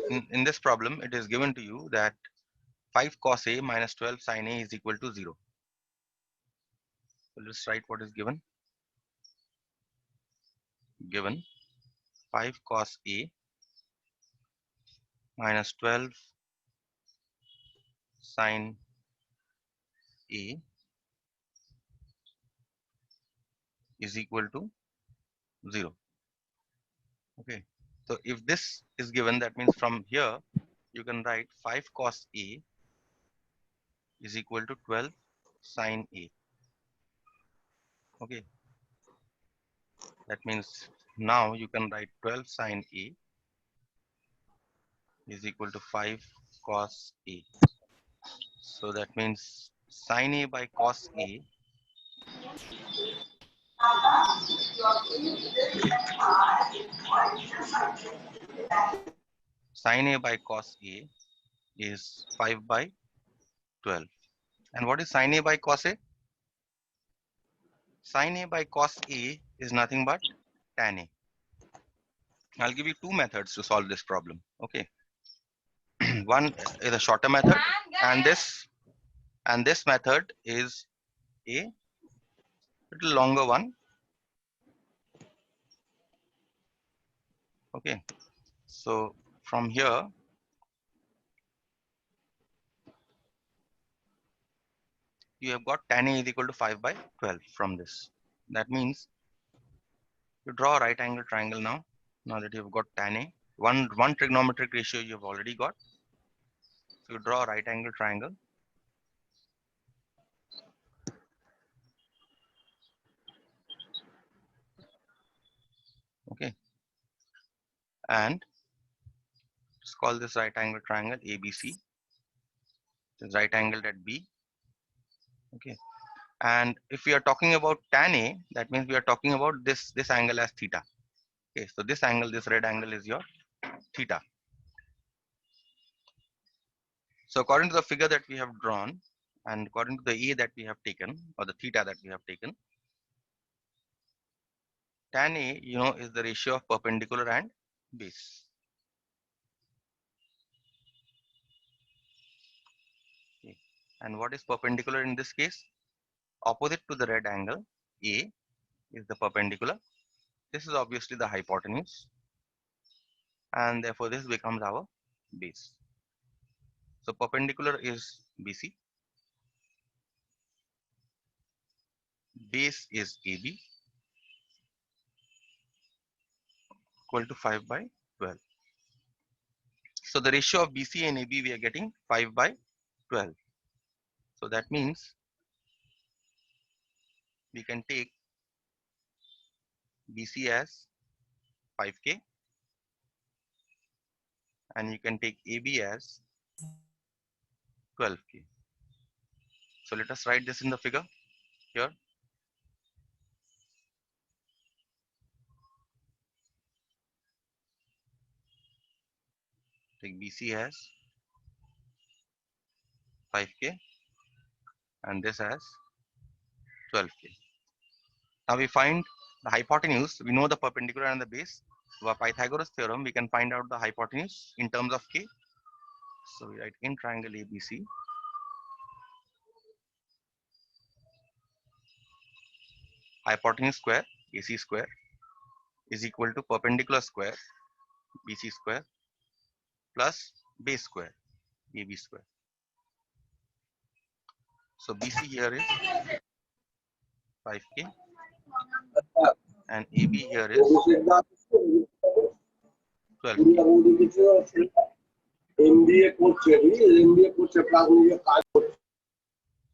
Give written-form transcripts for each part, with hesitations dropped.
in this problem, it is given to you that 5 cos A minus 12 sin A is equal to 0. So let's write what is given. Given 5 cos A minus 12 sin A is equal to 0. Okay. So if this is given, that means from here you can write 5 cos A is equal to 12 sin A. Okay. That means now you can write 12 sin A is equal to 5 cos A. So that means sin A by cos A sin A by cos A is 5 by 12. And what is sin A by cos A? Sin A by cos A is nothing but tan A. I'll give you two methods to solve this problem. Okay. One is a shorter method, and this method is a little longer one. Okay. So from here, you have got tan A is equal to 5 by 12 from this. That means you draw a right angle triangle now. Now that you've got tan A, one trigonometric ratio you have already got. So you draw a right angle triangle. Okay. And let's call this right angle triangle ABC. It's right angled at B. Okay. And if we are talking about tan A, that means we are talking about this angle as theta. Okay, so this angle, this red angle is your theta. So according to the figure that we have drawn, and according to the A that we have taken, or the theta that we have taken, tan A, is the ratio of perpendicular and base. Okay. And what is perpendicular in this case? Opposite to the red angle, A is the perpendicular. This is obviously the hypotenuse, and therefore this becomes our base. So perpendicular is BC, base is AB, equal to 5 by 12. So the ratio of BC and AB we are getting 5 by 12. So that means we can take BC as 5K and you can take AB as 12K. So let us write this in the figure here. Take BC as 5K and this as 12K. Now we find the hypotenuse. We know the perpendicular and the base. By Pythagoras theorem, we can find out the hypotenuse in terms of K. So we write in triangle ABC, hypotenuse square AC square is equal to perpendicular square BC square plus base square AB square. So BC here is 5K and AB here is 12K.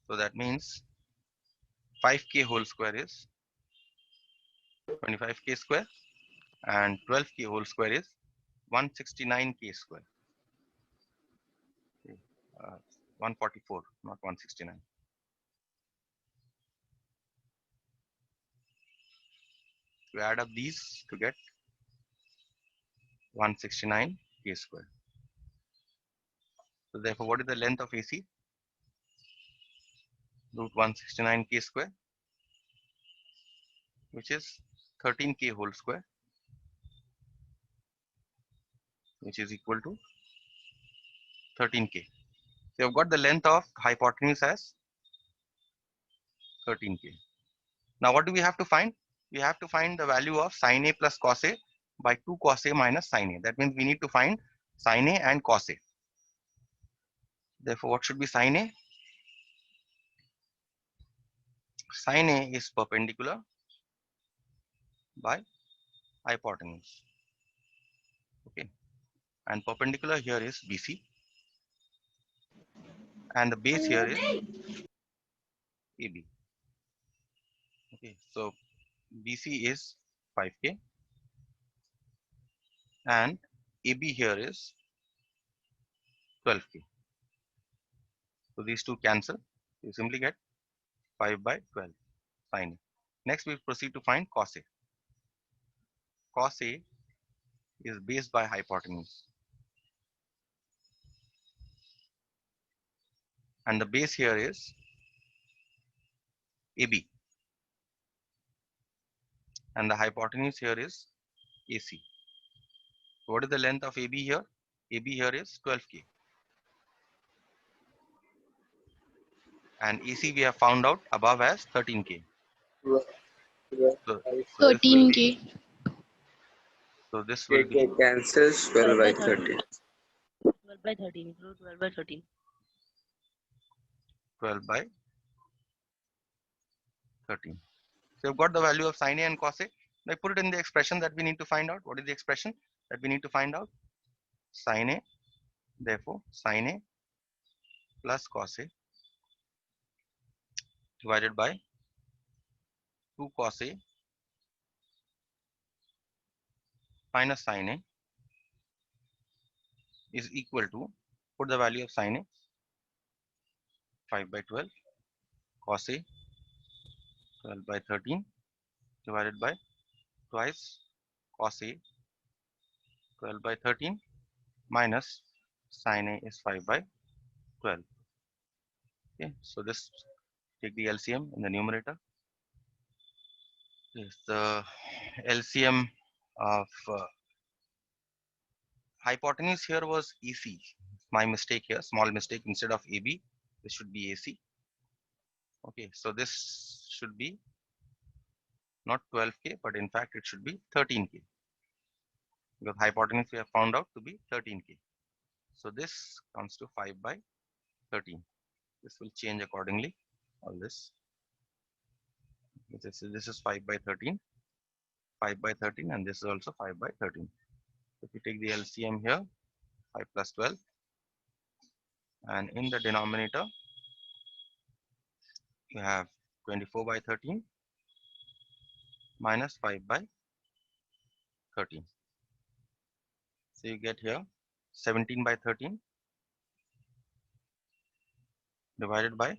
So that means 5K whole square is 25K square and 12K whole square is 169K square. Okay. 144, not 169. We add up these to get 169K square. So therefore, what is the length of AC? Root 169K square, which is 13K whole square, which is equal to 13k. So you've got the length of hypotenuse as 13k. Now what do we have to find? We have to find the value of sine A plus cos A by 2 cos A minus sine A. That means we need to find sine A and cos A. Therefore, what should be sine A? Sine A is perpendicular by hypotenuse. Okay, and perpendicular here is BC, and the base here is AB. Okay, so BC is 5k, and AB here is 12k. So these two cancel. You simply get 5 by 12 sine A. Next, we proceed to find cos A. Cos A is base by hypotenuse, and the base here is AB, and the hypotenuse here is AC. So what is the length of AB here? AB here is 12k, and AC we have found out above as 13k. So, so this will be 13k. so this will be cancels 12 by 13. 12 by 13. 12 by 13. 12 by 13. So you've got the value of sine A and cos A. Now put it in the expression that we need to find out. What is the expression that we need to find out? Sine A, therefore sine A plus cos A divided by 2 cos A minus sine A is equal to, put the value of sine A, 5 by 12, cos A 12 by 13 divided by twice cos A 12 by 13 minus sine A is 5 by 12. Okay, so this, take the LCM in the numerator. Yes, the LCM of hypotenuse here was EC. My mistake here, small mistake. Instead of AB, this should be AC. Okay, so this should be not 12k, but in fact it should be 13k, because hypotenuse we have found out to be 13k. So this comes to 5 by 13. This will change accordingly. All this. This is 5 by 13, 5 by 13, and this is also 5 by 13. If you take the LCM here, 5 plus 12, and in the denominator you have 24 by 13 minus 5 by 13. So you get here 17 by 13 divided by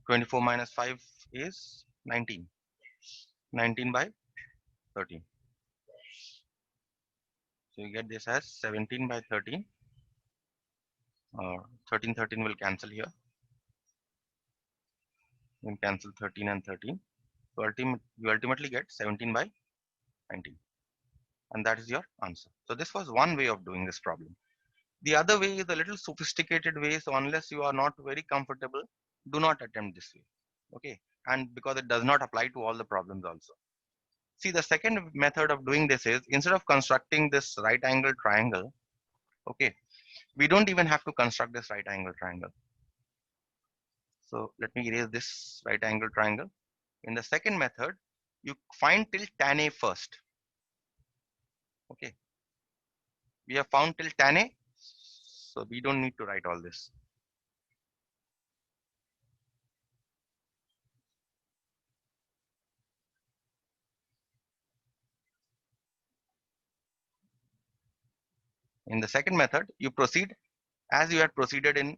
24 minus 5 is 19. 19 by 13. So you get this as 17 by 13, or 13 will cancel here. You can cancel 13 and 13. So you ultimately get 17 by 19. And that is your answer. So this was one way of doing this problem. The other way is a little sophisticated way. So unless you are not very comfortable, do not attempt this way. Okay. And because it does not apply to all the problems also. See, the second method of doing this is, instead of constructing this right angle triangle, okay, we don't even have to construct this right angle triangle. So let me erase this right angle triangle. In the second method, you find till tan A first. Okay. We have found till tan A, so we don't need to write all this. In the second method, you proceed as you had proceeded in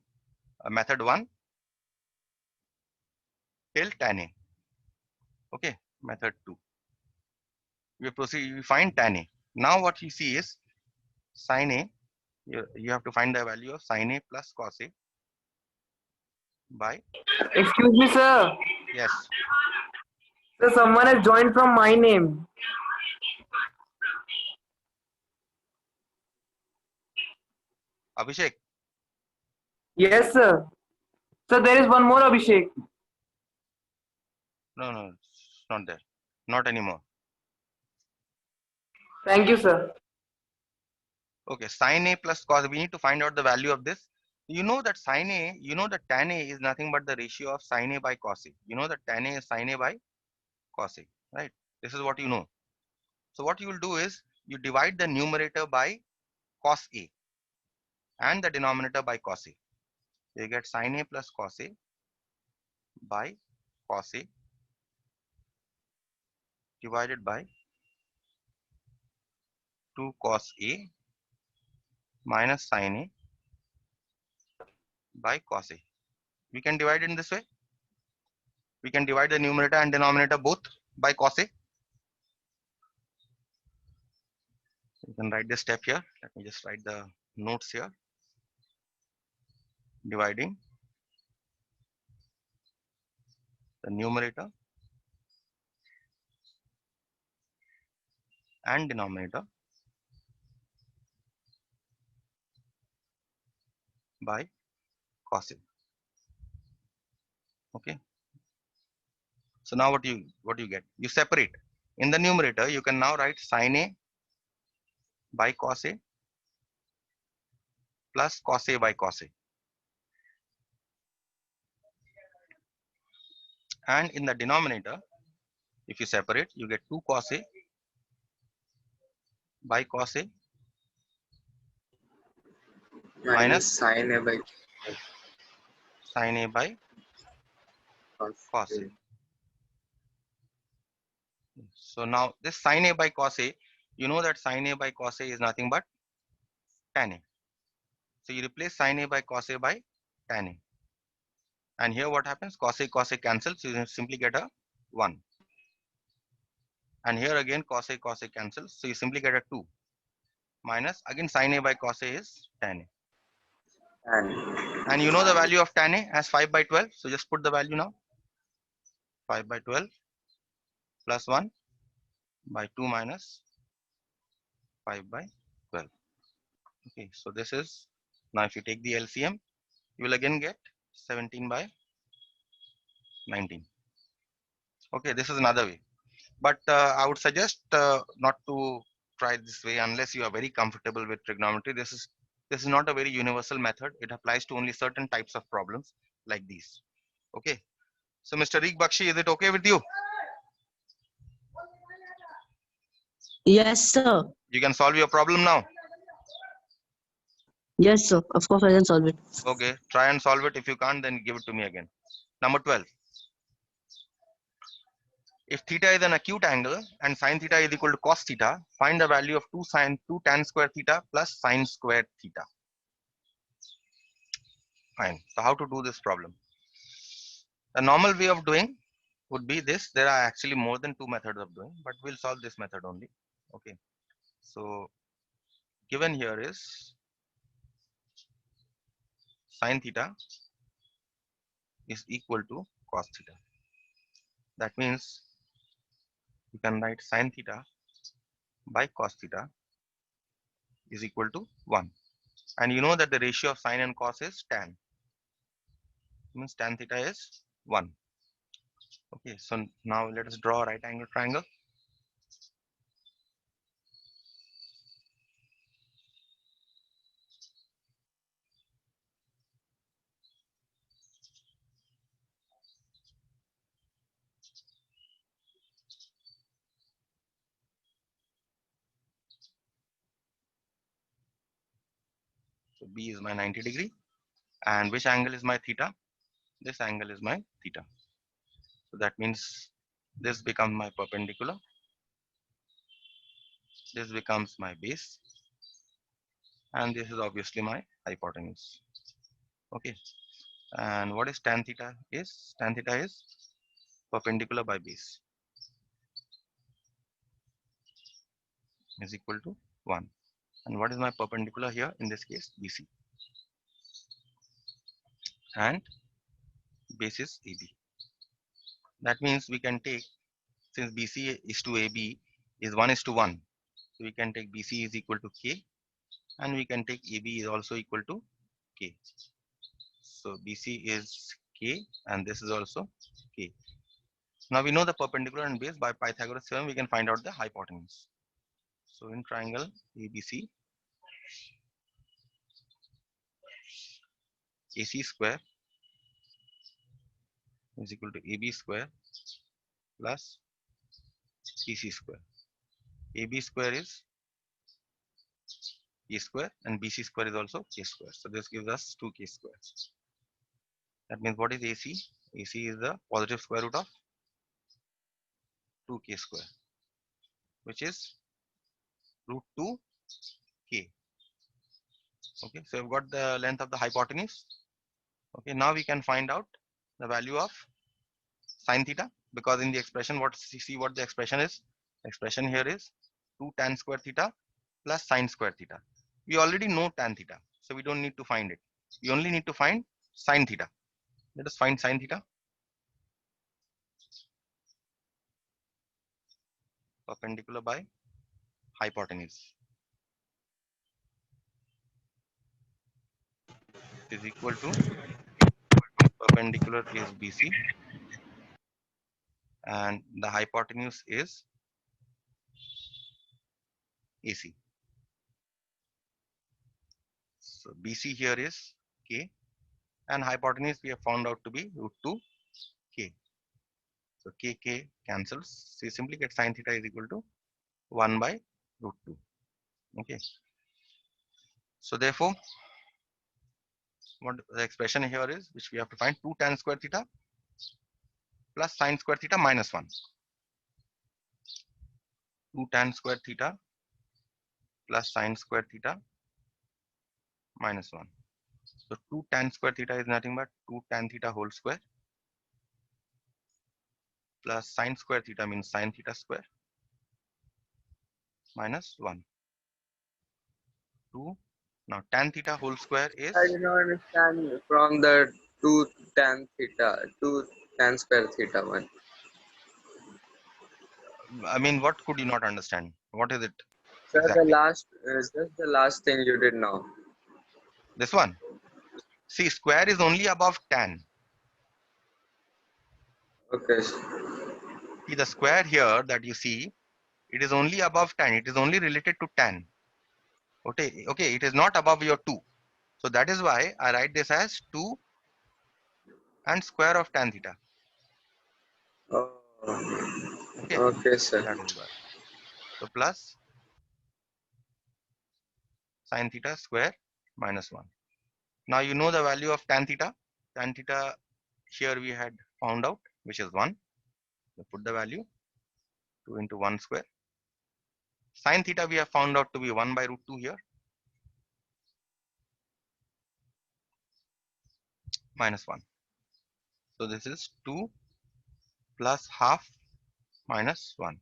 method 1 till tan A. Okay, method 2. We find tan A. Now what you see is sin A. You have to find the value of sin A plus cos A by. Excuse me, sir. Yes. Sir, someone has joined from my name. Abhishek? Yes, sir. So there is one more Abhishek. No, no, it's not there. Not anymore. Thank you, sir. Okay, sin A plus cos. We need to find out the value of this. You know that sin A, you know that tan A is nothing but the ratio of sin A by cos A. You know that tan A is sin A by cos A, right? This is what you know. So what you will do is you divide the numerator by cos A and the denominator by cos A. You get sin A plus cos A by cos A divided by 2 cos A minus sin A by cos A. We can divide it in this way. We can divide the numerator and denominator both by cos A. You can write this step here. Let me just write the notes here. Dividing the numerator and denominator by cos A. Okay. So now what do you get? You separate. In the numerator, you can now write sin A by cos A plus cos A by cos A. And in the denominator, if you separate, you get 2 cos A by cos A minus sin A by sin A by cos A. So now this sin A by cos A, you know that sin A by cos A is nothing but tan A. So you replace sin A by cos A by tan A. And here what happens? Cos A cancels. So you simply get a 1. And here again cos A cancels. So you simply get a 2. Minus again sin A by cos A is tan A. And you know the value of tan A as 5 by 12. So just put the value now. 5 by 12 plus 1 by 2 minus 5 by 12. Okay, so this is, now if you take the LCM, you will again get 17 by 19. Okay, this is another way. But I would suggest not to try this way unless you are very comfortable with trigonometry. This is not a very universal method. It applies to only certain types of problems like these. Okay. So Mr. Reek Bakshi, is it okay with you? Yes, sir. You can solve your problem now. Yes, sir. Of course, I can solve it. Okay, try and solve it. If you can't, then give it to me again. Number 12. If theta is an acute angle and sine theta is equal to cos theta, find the value of 2 tan square theta plus sine square theta. Fine. So how to do this problem? The normal way of doing would be this. There are actually more than 2 methods of doing, but we'll solve this method only. Okay. So given here is sine theta is equal to cos theta. That means you can write sine theta by cos theta is equal to 1. And you know that the ratio of sine and cos is tan. Means tan theta is 1. Okay, so now let us draw a right angle triangle. So B is my 90 degree. And which angle is my theta? This angle is my theta. So that means this becomes my perpendicular. This becomes my base. And this is obviously my hypotenuse. Okay. And what is tan theta is? Tan theta is perpendicular by base is equal to 1. And what is my perpendicular here? In this case, BC. And base is AB. That means we can take, since BC is to AB is 1:1. So we can take BC is equal to K and we can take AB is also equal to K. So BC is K and this is also K. Now we know the perpendicular and base. By Pythagoras theorem we can find out the hypotenuse. So in triangle ABC, AC square is equal to AB square plus BC square. AB square is K square and BC square is also K square. So this gives us 2K square. That means what is AC? AC is the positive square root of 2K square, which is root 2K. Okay, so we've got the length of the hypotenuse. Okay, now we can find out the value of sine theta, because in the expression, see what the expression is. The expression here is 2 tan square theta plus sine square theta. We already know tan theta, so we don't need to find it. We only need to find sine theta. Let us find sine theta. Perpendicular by hypotenuse is equal to perpendicular is BC and the hypotenuse is AC. So BC here is K and hypotenuse we have found out to be root 2 K. So K cancels. So you simply get sine theta is equal to 1 by root 2. Okay. So therefore, what the expression here is, which we have to find 2 tan square theta plus sine square theta minus 1. 2 tan square theta plus sine square theta minus 1. So 2 tan square theta is nothing but 2 tan theta whole square plus sine square theta means sine theta square minus 1. 2. Now tan theta whole square is, I do not understand from the 2 tan theta, 2 tan square theta one. I mean, what could you not understand? What is it Sir, exactly? just the last thing you did now. This one. See, square is only above tan. Okay. See, the square here that you see, it is only above tan. It is only related to tan. Okay, it is not above your 2. So that is why I write this as 2 and square of tan theta. Oh, Okay, okay, sir. that is why. So plus sine theta square minus 1. Now you know the value of tan theta. Tan theta here we had found out, which is 1. So put the value 2 into 1 square. Sine theta we have found out to be 1 by root 2 here minus 1. So this is 2 plus half minus 1.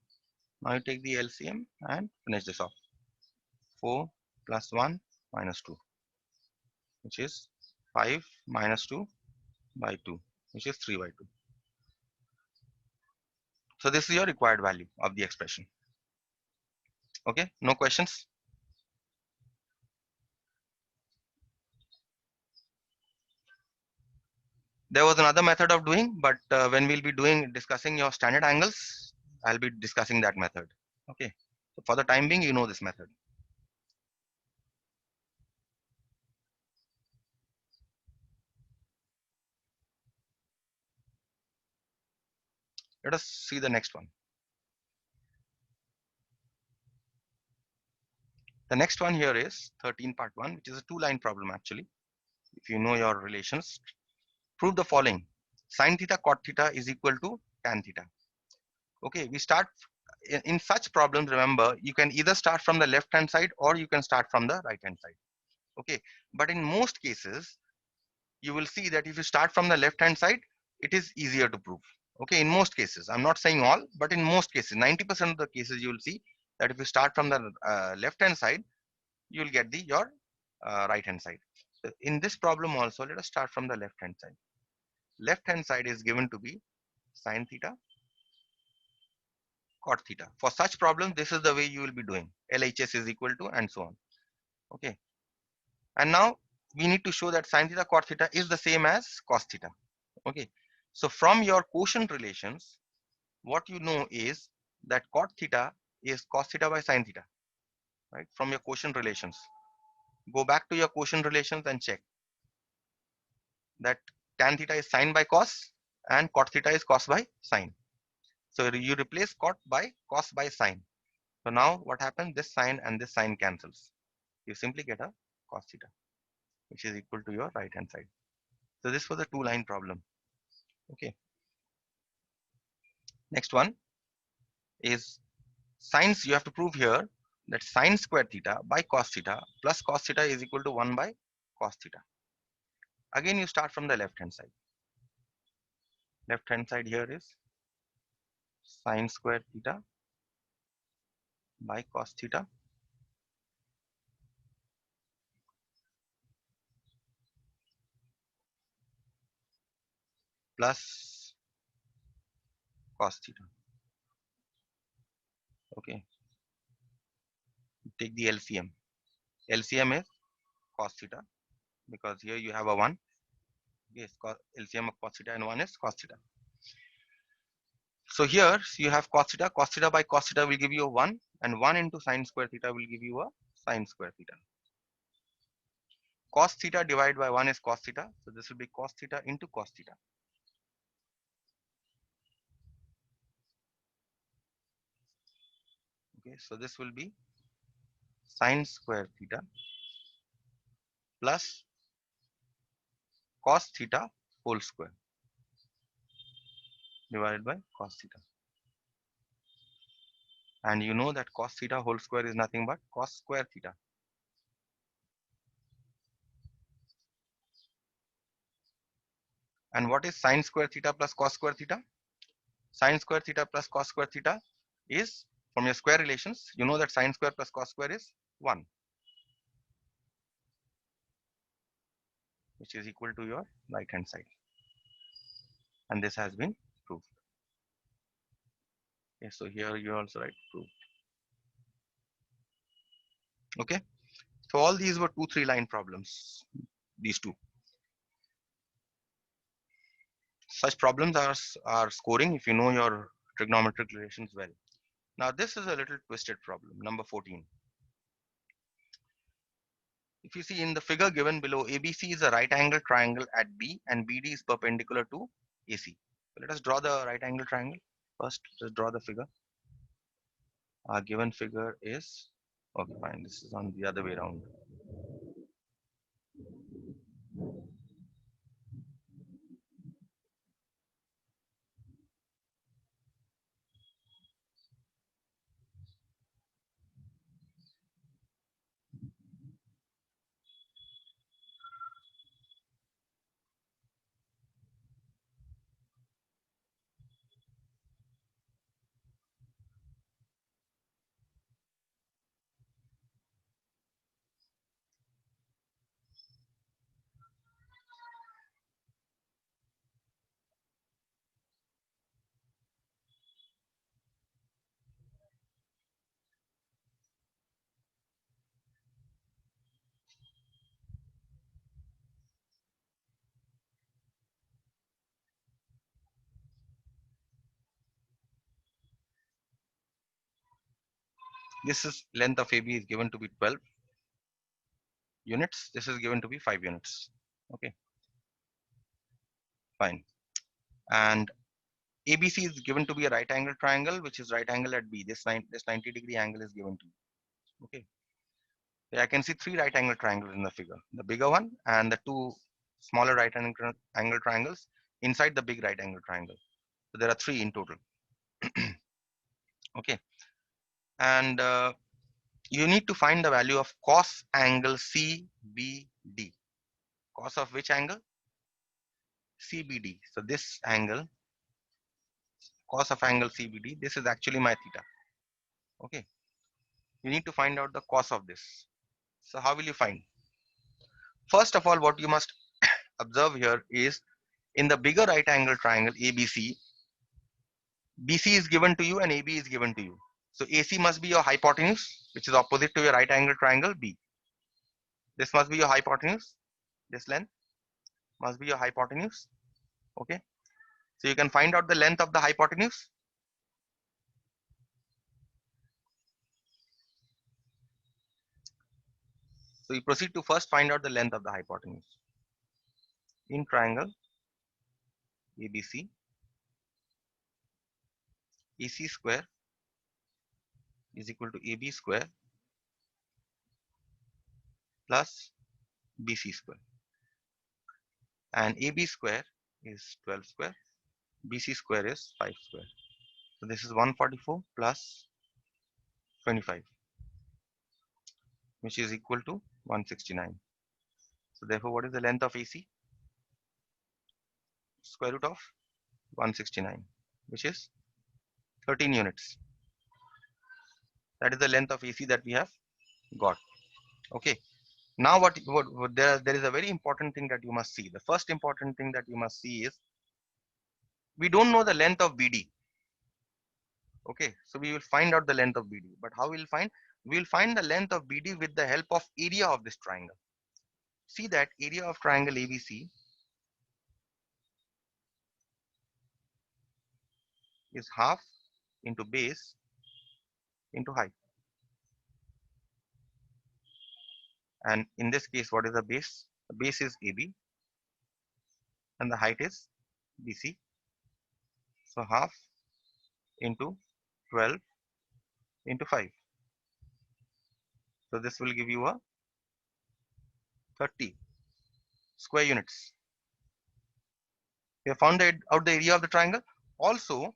Now you take the LCM and finish this off. 4 plus 1 minus 2, which is 5 minus 2 by 2, which is 3 by 2. So this is your required value of the expression. Okay, no questions? There was another method of doing, but when we'll be discussing your standard angles, I'll be discussing that method. Okay, so for the time being, you know this method. Let us see the next one. The next one here is 13 part 1, which is a 2-line problem actually. If you know your relations, prove the following. Sin theta cot theta is equal to tan theta. Okay, we start in such problems. Remember, you can either start from the left hand side or you can start from the right hand side. Okay, but in most cases, you will see that if you start from the left hand side, it is easier to prove. Okay, in most cases, I'm not saying all, but in most cases, 90% of the cases, you will see that if you start from the left hand side, you will get your right hand side. So in this problem also, let us start from the left hand side. Left hand side is given to be sin theta cot theta. For such problems, this is the way you will be doing. LHS is equal to and so on. Okay, And now we need to show that sine theta cot theta is the same as cos theta. Okay. So from your quotient relations, what you know is that cot theta is cos theta by sine theta, right? From your quotient relations. Go back to your quotient relations and check that tan theta is sine by cos and cot theta is cos by sine. So you replace cot by cos by sine. So now what happens? This sine and this sine cancels. You simply get a cos theta, which is equal to your right hand side. So this was a two-line problem. Okay. Next one is sines. You have to prove here that sine square theta by cos theta plus cos theta is equal to 1 by cos theta. Again, you start from the left hand side. Left hand side here is sine square theta by cos theta plus cos theta. Okay. Take the LCM. LCM is cos theta because here you have a 1. Yes, LCM of cos theta and 1 is cos theta. So here you have cos theta by cos theta will give you a 1, and 1 into sine square theta will give you a sine square theta. Cos theta divided by 1 is cos theta, so this will be cos theta into cos theta. Okay, so this will be sine square theta plus cos theta whole square divided by cos theta. And you know that cos theta whole square is nothing but cos square theta. And what is sine square theta plus cos square theta? Sine square theta plus cos square theta is, from your square relations, you know that sine square plus cos square is 1, which is equal to your right hand side. And this has been proved. Okay, so here you also write proved. Okay, so all these were 2-3 line problems, these two. Such problems are scoring if you know your trigonometric relations well. Now this is a little twisted problem, number 14. If you see in the figure given below, ABC is a right angle triangle at B and BD is perpendicular to AC. So let us draw the right angle triangle. First, let's draw the figure. Our given figure is, okay, fine, this is on the other way around. This is length of AB is given to be 12 units. This is given to be 5 units. Okay, fine. And ABC is given to be a right angle triangle, which is right angle at B. This 90-degree angle is given to you. Okay. I can see 3 right angle triangles in the figure. The bigger one and the 2 smaller right angle triangles inside the big right angle triangle. So there are 3 in total. Okay. And you need to find the value of cos angle CBD. Cos of which angle? CBD. So this angle, cos of angle CBD, this is actually my theta. Okay. You need to find out the cos of this. So how will you find? First of all, what you must observe here is in the bigger right angle triangle ABC, BC is given to you and AB is given to you. So AC must be your hypotenuse, which is opposite to your right angle triangle B. This must be your hypotenuse. This length must be your hypotenuse. Okay. So you can find out the length of the hypotenuse. So you proceed to first find out the length of the hypotenuse. In triangle ABC, AC square is equal to AB square plus BC square. And AB square is 12 square, BC square is 5 square. So this is 144 plus 25, which is equal to 169. So therefore, what is the length of AC? Square root of 169, which is 13 units. That is the length of AC that we have got. Okay. Now what there is a very important thing that you must see. The first important thing that you must see is we don't know the length of BD. Okay, so we will find out the length of BD. But how we'll find? We'll find the length of BD with the help of area of this triangle. See that area of triangle ABC is half into base into height. And in this case, what is the base? The base is AB and the height is BC. So half into 12 into 5. So this will give you a 30 square units. We have found out the area of the triangle. Also,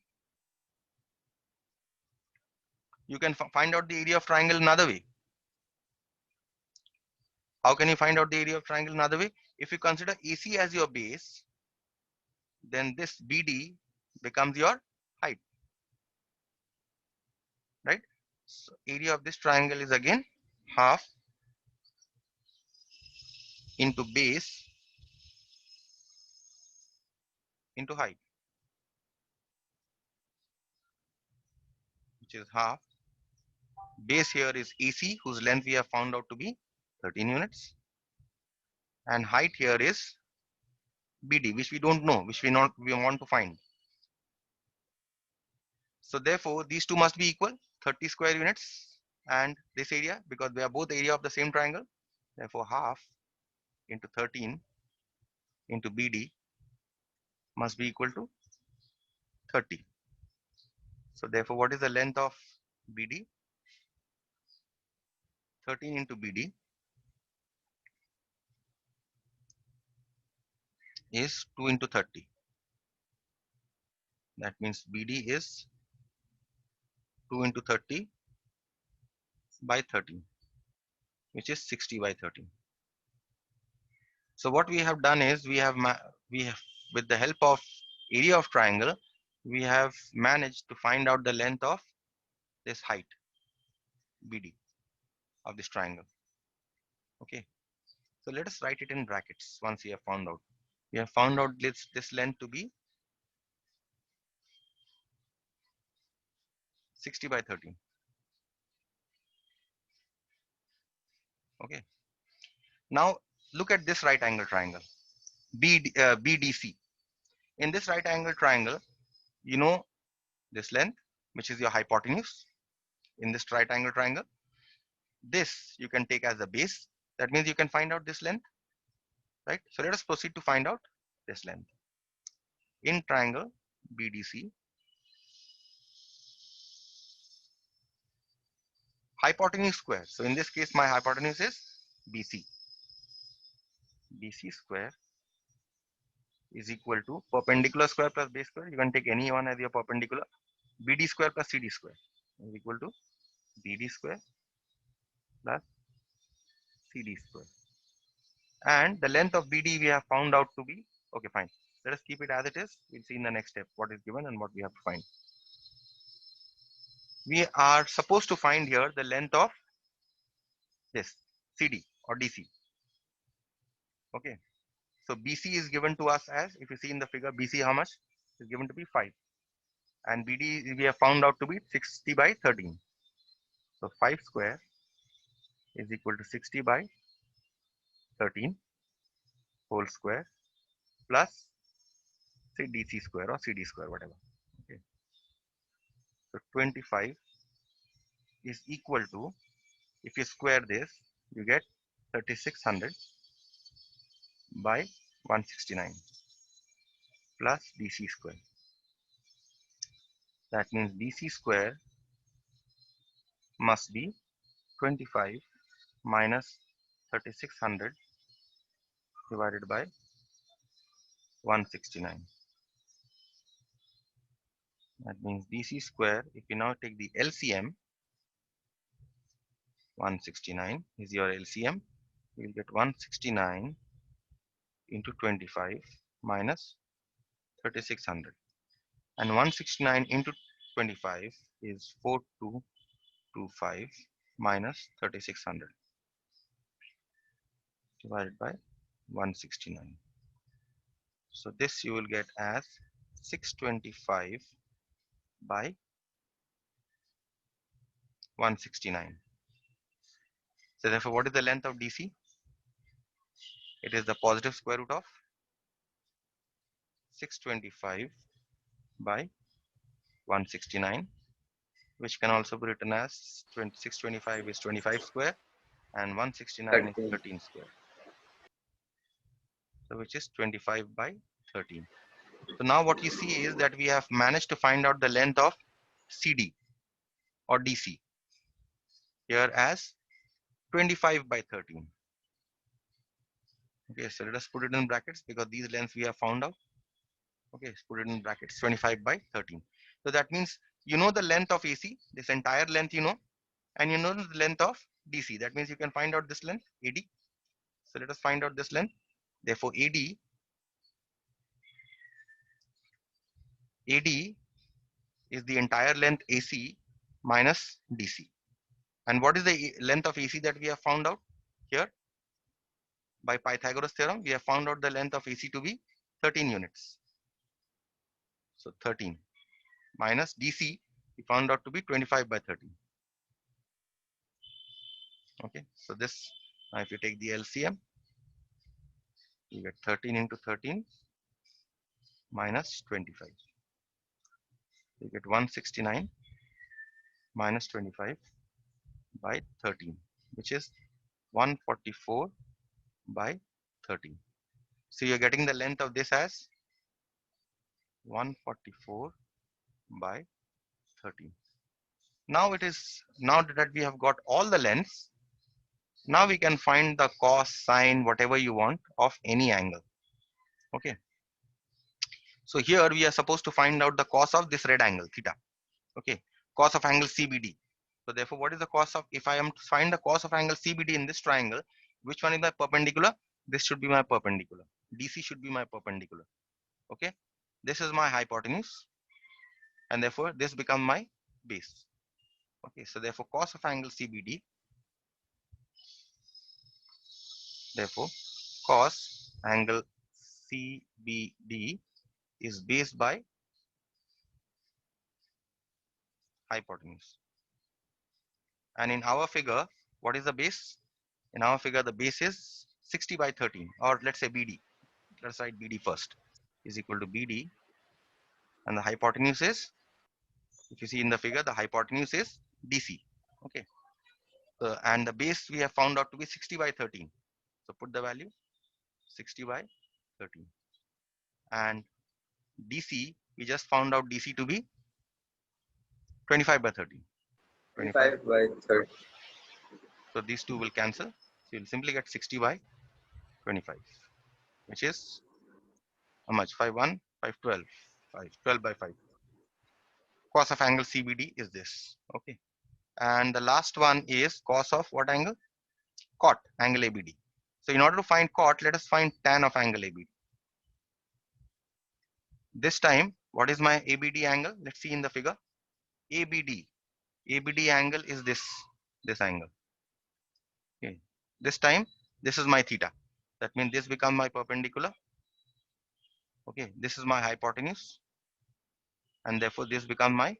you can find out the area of triangle another way. How can you find out the area of triangle another way? If you consider AC as your base, then this BD becomes your height, right? So area of this triangle is again half into base into height, which is half. Base here is AC, whose length we have found out to be 13 units. And height here is BD, which we don't know, which we want to find. So therefore, these two must be equal, 30 square units and this area, because they are both area of the same triangle. Therefore, half into 13 into BD must be equal to 30. So therefore, what is the length of BD? 13 into BD is 2 into 30. That means BD is 2 into 30 by 13, which is 60 by 13. So what we have done is we have with the help of area of triangle, we have managed to find out the length of this height BD of this triangle. Okay, so let us write it in brackets. Once we have found out, we have found out this length to be 60 by 13. Okay, now look at this right angle triangle BDC. In this right angle triangle, you know this length, which is your hypotenuse. In this right angle triangle, this you can take as a base. That means you can find out this length, right? So let us proceed to find out this length. In triangle BDC, hypotenuse square. So in this case, my hypotenuse is BC. BC square is equal to perpendicular square plus base square. You can take any one as your perpendicular. BD square plus CD square is equal to BD square plus CD square. And the length of BD we have found out to be, okay, fine. Let us keep it as it is. We'll see in the next step what is given and what we have to find. We are supposed to find here the length of this CD or DC. Okay. So BC is given to us as, if you see in the figure, BC how much is given to be 5. And BD we have found out to be 60 by 13. So 5 square is equal to 60 by 13 whole square plus say DC square or CD square, whatever. Okay. So 25 is equal to, if you square this, you get 3600 by 169 plus DC square. That means DC square must be 25 minus 3600 divided by 169. That means DC square, if you now take the LCM, 169 is your LCM, you will get 169 into 25 minus 3600. And 169 into 25 is 4225 minus 3600 divided by 169. So this you will get as 625 by 169. So therefore, what is the length of DC? It is the positive square root of 625 by 169, which can also be written as 625 is 25 square and 169 is 13 square. So which is 25 by 13. So now what you see is that we have managed to find out the length of CD or DC here as 25 by 13. Okay, so let us put it in brackets because these lengths we have found out. Okay, let's put it in brackets, 25 by 13. So that means you know the length of AC, this entire length you know, and you know the length of DC. That means you can find out this length, AD. So let us find out this length. Therefore, AD is the entire length AC minus DC. And what is the length of AC that we have found out here? By Pythagoras theorem, we have found out the length of AC to be 13 units. So 13 minus DC, we found out to be 25 by 13. Okay, so this, now if you take the LCM, you get 13 into 13 minus 25. You get 169 minus 25 by 13, which is 144 by 13. So you're getting the length of this as 144 by 13. Now it is, now that we have got all the lengths, now we can find the cos, sine, whatever you want of any angle. Okay. So here we are supposed to find out the cos of this red angle, theta. Okay. Cos of angle CBD. So therefore, what is the cos of, if I am to find the cos of angle CBD in this triangle, which one is my perpendicular? This should be my perpendicular. DC should be my perpendicular. Okay. This is my hypotenuse. And therefore, this becomes my base. Okay. So therefore, cos of angle CBD, therefore, cos angle CBD is based by hypotenuse. And in our figure, what is the base? In our figure, the base is 60 by 13, or let's say BD. Let's write BD first, is equal to BD. And the hypotenuse is, if you see in the figure, the hypotenuse is DC. Okay. And the base we have found out to be 60 by 13. So put the value 60 by 13. And DC, we just found out DC to be 25 by 13. 25 by 30. So these two will cancel. So you'll simply get 60 by 25, which is how much? 5, 1, 5, 12. 12 by 5. Cos of angle CBD is this. Okay. And the last one is cos of what angle? Cot, angle ABD. So in order to find cot, let us find tan of angle ABD. This time, what is my ABD angle? Let's see in the figure. ABD angle is this angle. Okay. This time, this is my theta. That means this becomes my perpendicular. Okay. This is my hypotenuse. And therefore, this becomes my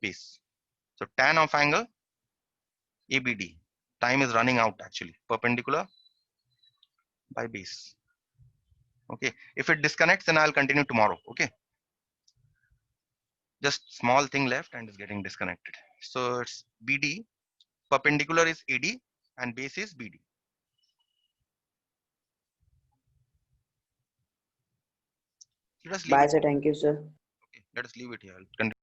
base. So tan of angle ABD. Time is running out actually. Perpendicular by base. Okay, if it disconnects, then I'll continue tomorrow. Okay, just small thing left and it's getting disconnected. So it's BD, perpendicular is AD, and base is BD. Let us leave Bye, it. sir. Thank you, sir. Okay, let us leave it here. I'll continue.